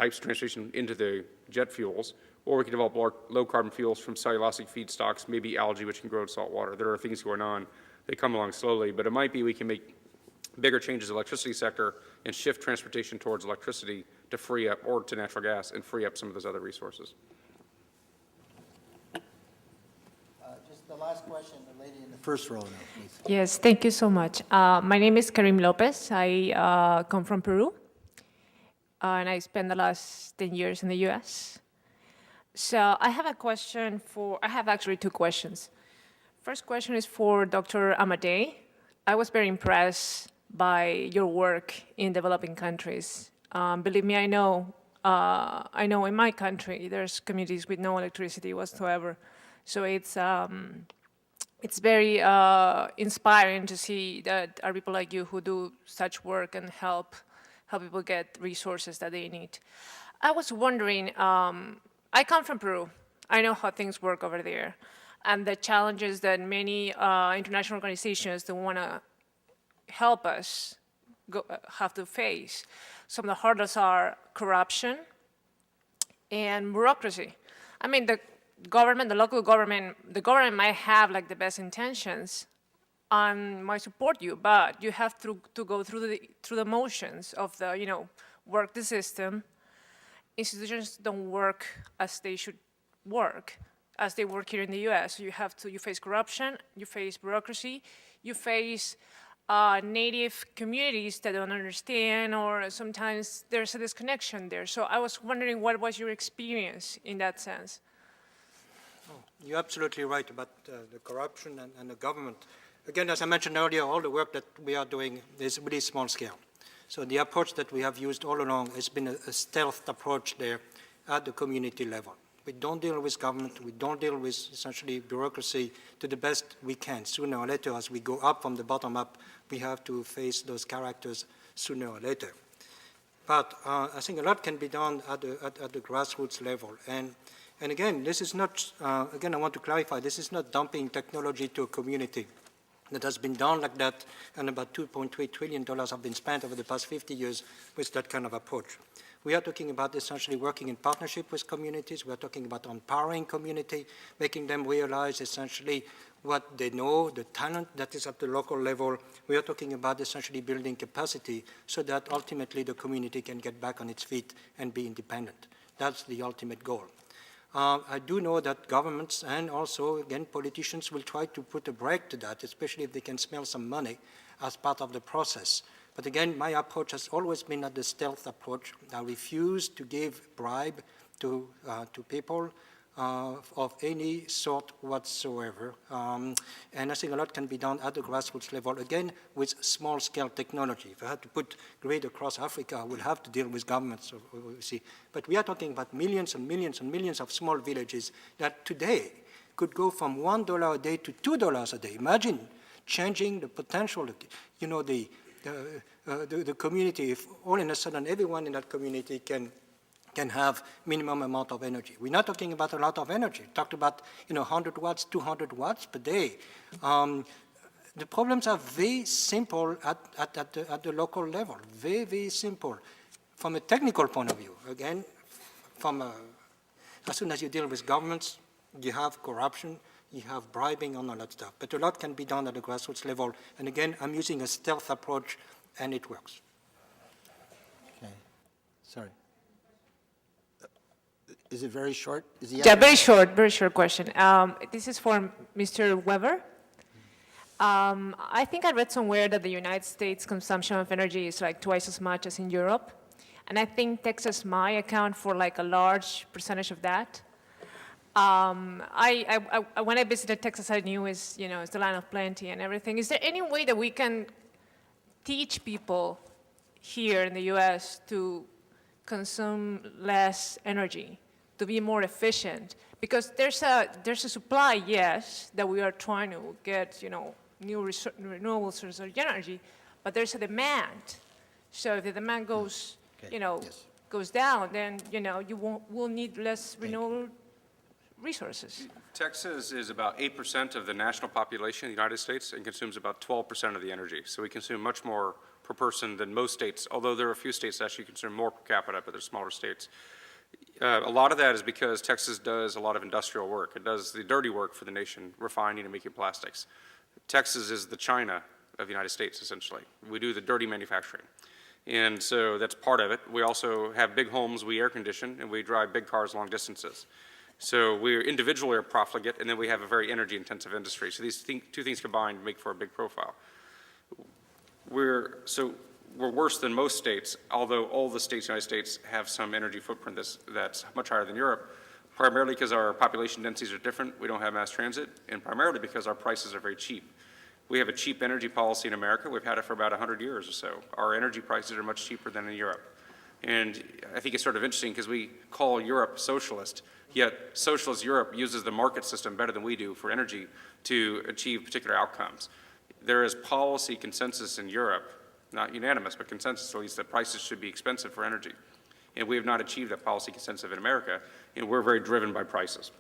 types of transportation into the jet fuels, or we can develop low-carbon fuels from cellulosic feedstocks, maybe algae, which can grow in salt water. There are things going on. They come along slowly, but it might be we can make bigger changes in the electricity sector and shift transportation towards electricity to free up, or to natural gas, and free up some of those other resources. Just the last question, the lady in the first row now, please. Yes, thank you so much. My name is Karim Lopez. I come from Peru, and I spent the last 10 years in the US. So I have a question I have actually two questions. First question is for Dr. Amadei. I was very impressed by your work in developing countries. Believe me, I know in my country, there's communities with no electricity whatsoever. So it's very inspiring to see that are people like you who do such work and help people get resources that they need. I was wondering, I come from Peru. I know how things work over there, and the challenges that many international organizations that want to help us have to face. Some of the hurdles are corruption and bureaucracy. I mean, the local government, the government might have like the best intentions and might support you, but you have to go through the motions of the, work the system. Institutions don't work as they should work, as they work here in the US. So you face corruption, you face bureaucracy, you face native communities that don't understand, or sometimes there's a disconnection there. So I was wondering, what was your experience in that sense? You're absolutely right about the corruption and the government. Again, as I mentioned earlier, all the work that we are doing is really small scale. So the approach that we have used all along has been a stealth approach there at the community level. We don't deal with government, we don't deal with essentially bureaucracy to the best we can. Sooner or later, as we go up from the bottom up, we have to face those characters sooner or later. But I think a lot can be done at the grassroots level. And again, this is not, again, I want to clarify, this is not dumping technology to a community. That has been done like that, and about $2.3 trillion have been spent over the past 50 years with that kind of approach. We are talking about essentially working in partnership with communities. We are talking about empowering community, making them realize essentially what they know, the talent that is at the local level. We are talking about essentially building capacity so that ultimately the community can get back on its feet and be independent. That's the ultimate goal. I do know that governments and also, again, politicians will try to put a brake to that, especially if they can smell some money as part of the process. But again, my approach has always been at the stealth approach. I refuse to give bribe to people of any sort whatsoever. And I think a lot can be done at the grassroots level, again, with small-scale technology. If I had to put grid across Africa, I would have to deal with governments, see. But we are talking about millions and millions and millions of small villages that today could go from $1 a day to $2 a day. Imagine changing the potential, the community, if all in a sudden everyone in that community can have minimum amount of energy. We're not talking about a lot of energy. We talked about 100 watts, 200 watts per day. The problems are very simple at the local level, very, very simple. From a technical point of view, again, as soon as you deal with governments, you have corruption, you have bribing and all that stuff. But a lot can be done at the grassroots level. And again, I'm using a stealth approach, and it works. Okay. Sorry. Is it very short? Yeah, very short question. This is for Mr. Weber. I think I read somewhere that the United States consumption of energy is like twice as much as in Europe. And I think Texas might account for like a large percentage of that. When I visited Texas, I knew it's the land of plenty and everything. Is there any way that we can teach people here in the U.S. to consume less energy, to be more efficient? Because there's a supply, yes, that we are trying to get, new renewable sources of energy, but there's a demand. So if the demand goes, goes down, then we'll need less renewable resources. Texas is about 8% of the national population in the United States and consumes about 12% of the energy. So we consume much more per person than most states, although there are a few states that actually consume more per capita, but they're smaller states. A lot of that is because Texas does a lot of industrial work. It does the dirty work for the nation, refining and making plastics. Texas is the China of the United States, essentially. We do the dirty manufacturing. And so that's part of it. We also have big homes, we air condition, and we drive big cars long distances. So we individually are profligate, and then we have a very energy-intensive industry. So these two things combined make for a big profile. We're worse than most states, although all the states in the United States have some energy footprint that's much higher than Europe, primarily because our population densities are different, we don't have mass transit, and primarily because our prices are very cheap. We have a cheap energy policy in America. We've had it for about 100 years or so. Our energy prices are much cheaper than in Europe. And I think it's sort of interesting because we call Europe socialist, yet socialist Europe uses the market system better than we do for energy to achieve particular outcomes. There is policy consensus in Europe, not unanimous, but consensus at least, that prices should be expensive for energy. And we have not achieved that policy consensus in America, and we're very driven by prices,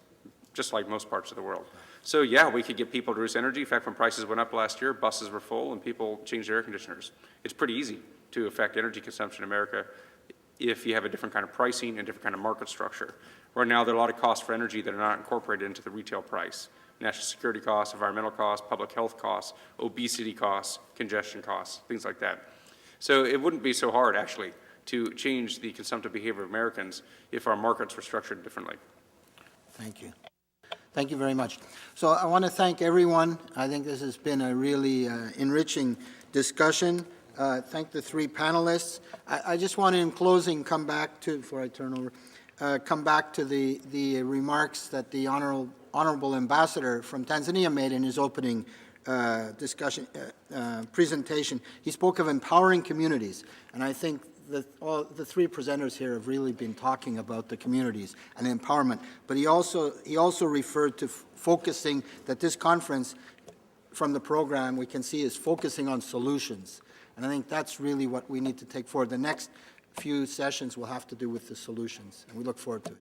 just like most parts of the world. So yeah, we could get people to reduce energy. In fact, when prices went up last year, buses were full and people changed their air conditioners. It's pretty easy to affect energy consumption in America if you have a different kind of pricing and different kind of market structure. Right now, there are a lot of costs for energy that are not incorporated into the retail price. National security costs, environmental costs, public health costs, obesity costs, congestion costs, things like that. So it wouldn't be so hard, actually, to change the consumptive behavior of Americans if our markets were structured differently. Thank you. Thank you very much. So I want to thank everyone. I think this has been a really enriching discussion. Thank the three panelists. I just want to, in closing, come back to, before I turn over, come back to the remarks that the Honorable Ambassador from Tanzania made in his opening presentation. He spoke of empowering communities, and I think that all the three presenters here have really been talking about the communities and empowerment. But he also referred to focusing, that this conference from the program we can see is focusing on solutions. And I think that's really what we need to take forward. The next few sessions will have to do with the solutions, and we look forward to it.